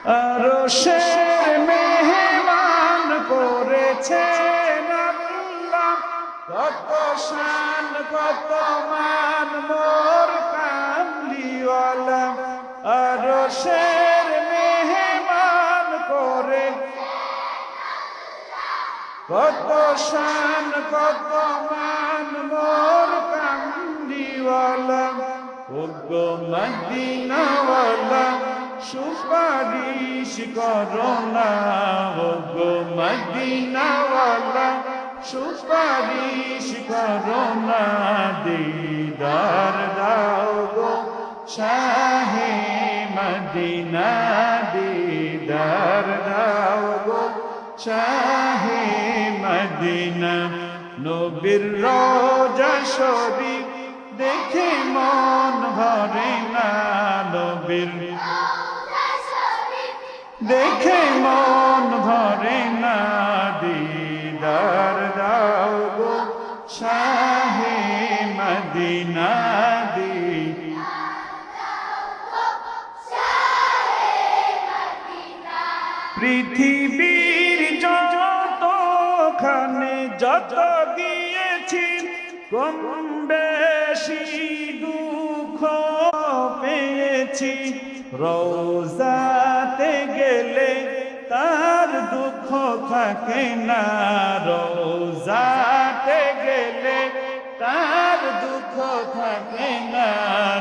আরশের মেহমান করেছেন আল্লাহ, কত শান কত মান মোর কামলিওয়ালা। আরশের মেহমান করে কত শান কত মান মোর কামলিওয়ালা। ওগো মদিনাওয়ালা সুপারিশ করো না, ওগো মদিনাওয়ালা সুপারিশ করো না। দিদার দাও গো শাহে মদিনা, দিদার দাও গো শাহে মদিনা। নবীর রওজা শরীফ দেখে মন ভরে না, নবীর দেখে মন ভরে না। দিদার দাও গো শাহে মদিনা, পৃথিবীর যতখানে যত গিয়েছি কম বেশি দুঃখ পেয়েছি, রওজাতে গেলে তার দুঃখ থাকে না, রওজাতে গেলে তার দুঃখ থাকে না।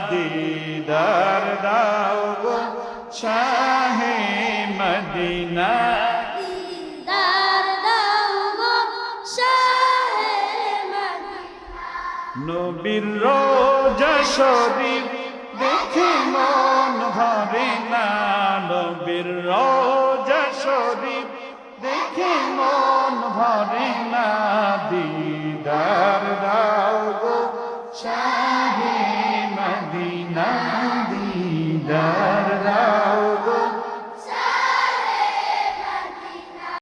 দিদার দাও গো শাহে মদিনা, দিদার দাও গো শাহে মদিনা। নবীর রওজা শরীফ দেখে মন ভরে না, নবীর রওজা শরীফ দেখে মন ভরে না। দিদার দাও গো শাহে মদিনা, দিদার